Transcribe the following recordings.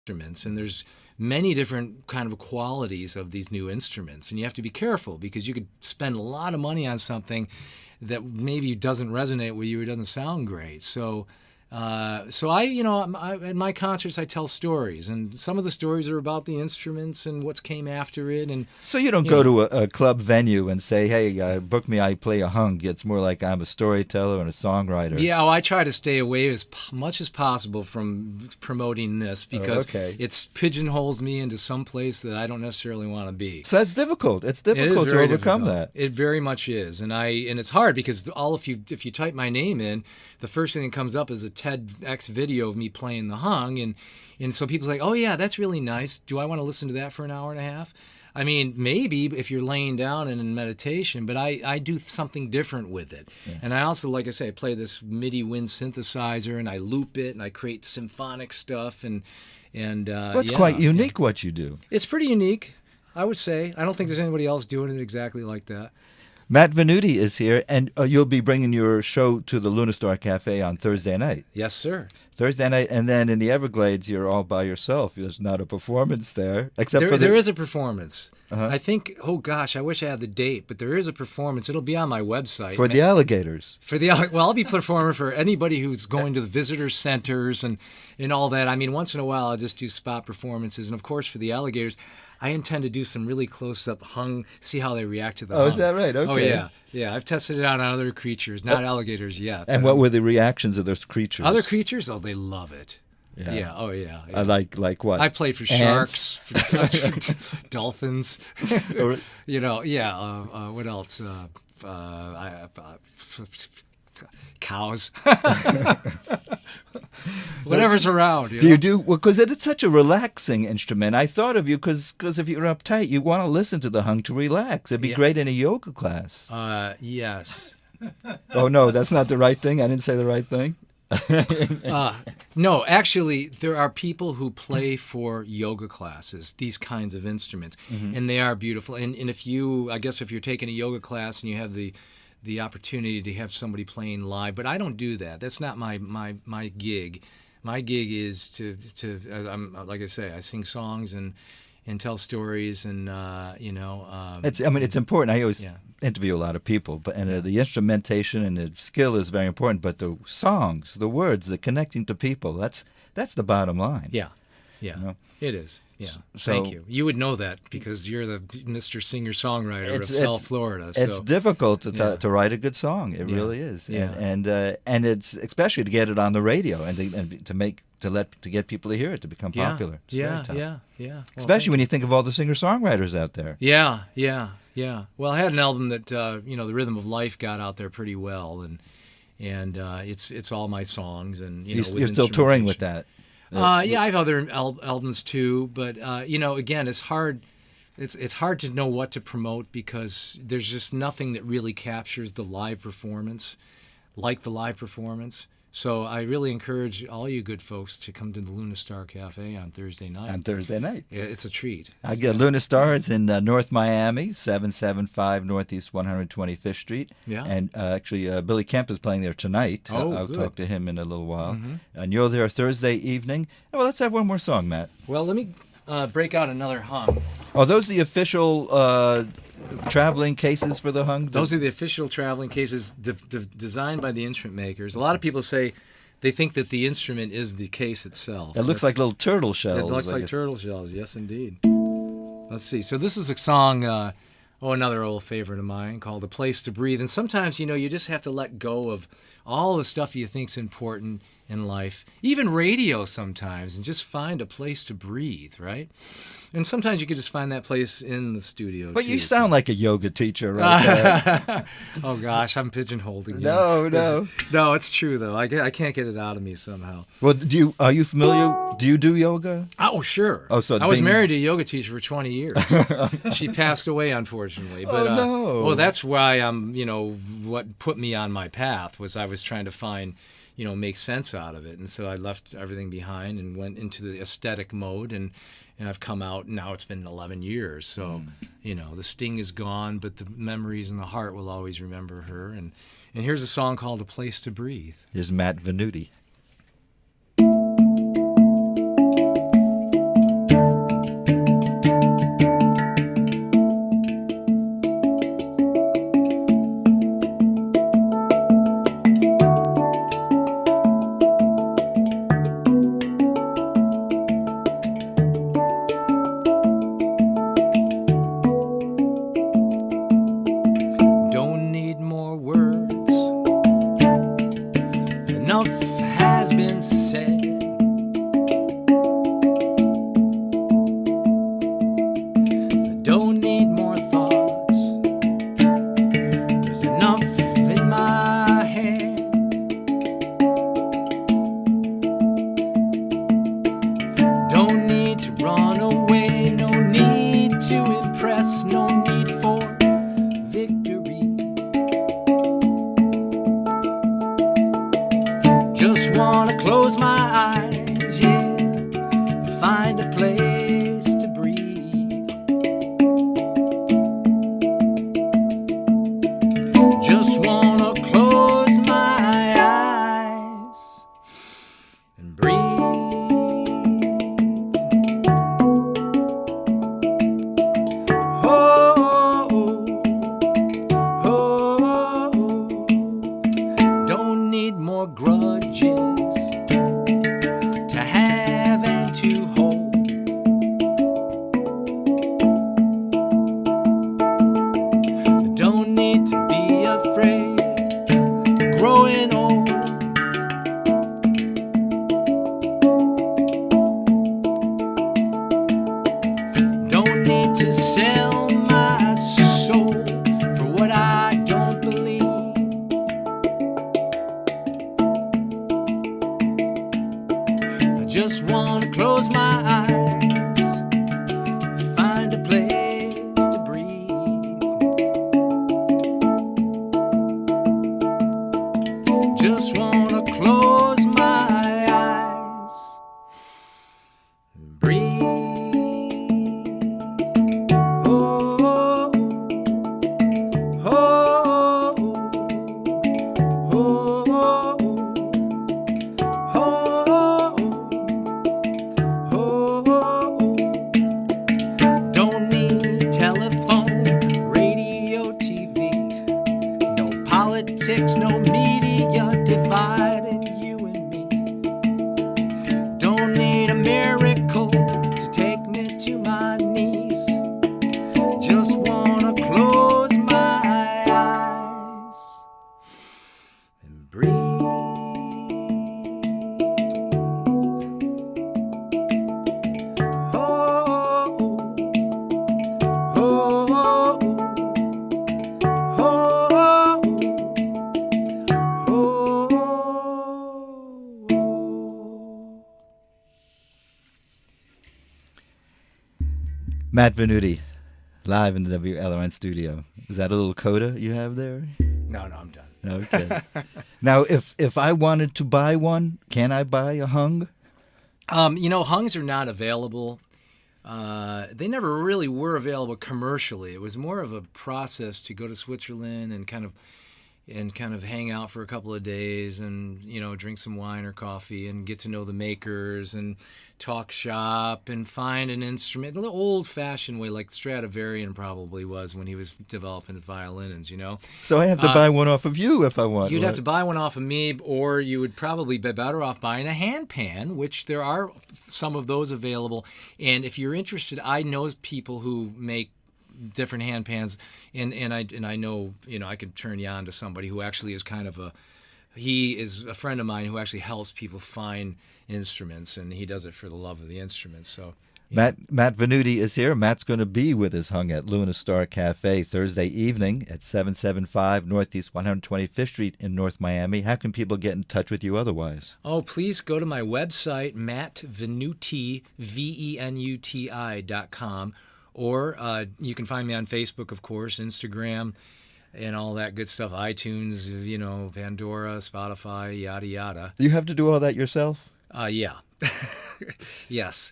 instruments, and there's many different kind of qualities of these new instruments, and you have to be careful because you could spend a lot of money on something that maybe doesn't resonate with you or doesn't sound great. So at my concerts, I tell stories, and some of the stories are about the instruments and what came after it. And so you don't go to a club venue and say, "Hey, book me. I play a hung." It's more like I'm a storyteller and a songwriter. Yeah, I try to stay away as much as possible from promoting this because it pigeonholes me into some place that I don't necessarily want to be. So that's difficult. It's difficult to overcome that. It very much is, and it's hard because if you type my name in, the first thing that comes up is a TEDx video of me playing the hung, and so people say, "Oh yeah, that's really nice. Do I want to listen to that for an hour and a half?" I mean, maybe if you're laying down and in meditation, but I do something different with it. Yeah. And I also, like I say, I play this MIDI wind synthesizer, and I loop it, and I create symphonic stuff, and it's quite unique what you do. It's pretty unique, I would say. I don't think there's anybody else doing it exactly like that. Matt Venuti is here, and you'll be bringing your show to the Luna Star Cafe on Thursday night. Yes, sir. Thursday night, and then in the Everglades, you're all by yourself. There's not a performance there, there is a performance. I think. Oh gosh, I wish I had the date, but there is a performance. It'll be on my website for the alligators. I'll be performing for anybody who's going to the visitor centers and all that. I mean, once in a while, I'll just do spot performances, and of course, for the alligators, I intend to do some really close-up hung, see how they react to the hung. Is that right? Okay. Oh, yeah. Yeah, I've tested it out on other creatures, not alligators yet. And what were the reactions of those creatures? Other creatures? Oh, they love it. Yeah. Oh, yeah. Like what? I played for sharks, for dolphins. What else? Cows. Whatever's around. Do you do? Well, because it's such a relaxing instrument. I thought of you because if you're uptight, you want to listen to the hung to relax. It'd be great in a yoga class. Yes. Oh, no, that's not the right thing? I didn't say the right thing? No, actually, there are people who play for yoga classes, these kinds of instruments, and they are beautiful. And if you're taking a yoga class and you have the opportunity to have somebody playing live, but I don't do that. That's not my gig. My gig is to like I say, I sing songs and tell stories, and it's important. I always interview a lot of people, but the instrumentation and the skill is very important. But the songs, the words, the connecting to people, that's the bottom line. Yeah, it is. Yeah, thank you. You would know that because you're the Mr. Singer-songwriter of South Florida. So. It's difficult to write a good song. It really is. Yeah. And it's especially to get it on the radio and to get people to hear it, to become popular. It's Yeah. Well, especially when you think of all the singer-songwriters out there. Yeah. Well, I had an album that the Rhythm of Life got out there pretty well, and it's all my songs, and you're still touring with that. I have other albums too, but again, it's hard. It's hard to know what to promote because there's just nothing that really captures the live performance, like the live performance. So I really encourage all you good folks to come to the Luna Star Cafe on Thursday night. Yeah, it's a treat. I get Luna Star is in North Miami, 775 Northeast 125th Street. Yeah. And actually, Billy Kemp is playing there tonight. I'll talk to him in a little while. Mm-hmm. And you're there Thursday evening. Well, let's have one more song, Matt. Well, let me break out another hung. Are those the official traveling cases for the hung? Those are the official traveling cases designed by the instrument makers. A lot of people say they think that the instrument is the case itself. It looks like little turtle shells. It looks like turtle shells, yes, indeed. Let's see. So this is a song, another old favorite of mine called A Place to Breathe. And sometimes, you just have to let go of all the stuff you think's important in life, even radio sometimes, and just find a place to breathe, right? And sometimes you could just find that place in the studio. But you sound like a yoga teacher right there. Oh, gosh, I'm pigeonholing you. No. No, it's true, though. I can't get it out of me somehow. Well, are you familiar? Do you do yoga? Oh, sure. Oh, so I was married to a yoga teacher for 20 years. She passed away, unfortunately. But, no. Well, that's why what put me on my path was I was trying to find, make sense out of it. And so I left everything behind and went into the aesthetic mode, and I've come out, now it's been 11 years. So, the sting is gone, but the memories and the heart will always remember her. And here's a song called A Place to Breathe. Here's Matt Venuti. find a place to breathe. Just wanna close my eyes and breathe. Oh, oh, oh, don't need more grudges to have and to hold. Don't need to be afraid of growing old. Don't need to sell my soul for what I don't believe. I just want to close my eyes, find a place to breathe. Just want to close my eyes and breathe. Oh, oh, oh, oh. Don't need telephone, radio, TV, no politics, no media dividing you and me. Don't need a miracle to take me to my knees. Just wanna close my eyes and breathe. Oh, oh, oh, oh. Matt Venuti, live in the WLRN studio. Is that a little coda you have there? No, I'm done. Okay. Now, if I wanted to buy one, can I buy a hung? Hungs are not available. They never really were available commercially. It was more of a process to go to Switzerland and kind of hang out for a couple of days and, drink some wine or coffee and get to know the makers and talk shop and find an instrument, the old-fashioned way, like Stradivarian probably was when he was developing his violins, So I have to buy one off of you if I want. You'd have to buy one off of me, or you would probably be better off buying a hand pan, which there are some of those available. And if you're interested, I know people who make different hand pans, and I know, I could turn you on to somebody who actually is he is a friend of mine who actually helps people find instruments, and he does it for the love of the instruments. So Matt Venuti is here. Matt's going to be with his hung at Luna Star Cafe Thursday evening at 775 Northeast 125th Street in North Miami. How can people get in touch with you otherwise? Oh, please go to my website, mattvenuti, VENUTI.com, or you can find me on Facebook, of course, Instagram, and all that good stuff, iTunes, Pandora, Spotify, yada, yada. You have to do all that yourself? Yeah. Yes.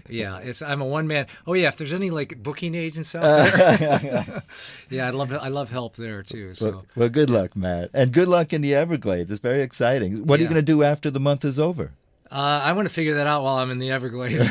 Yeah. I'm a one man. Oh yeah. If there's any booking agents out there, yeah, I love help there too. So well, good luck, Matt, and good luck in the Everglades. It's very exciting. What are you going to do after the month is over? I want to figure that out while I'm in the Everglades.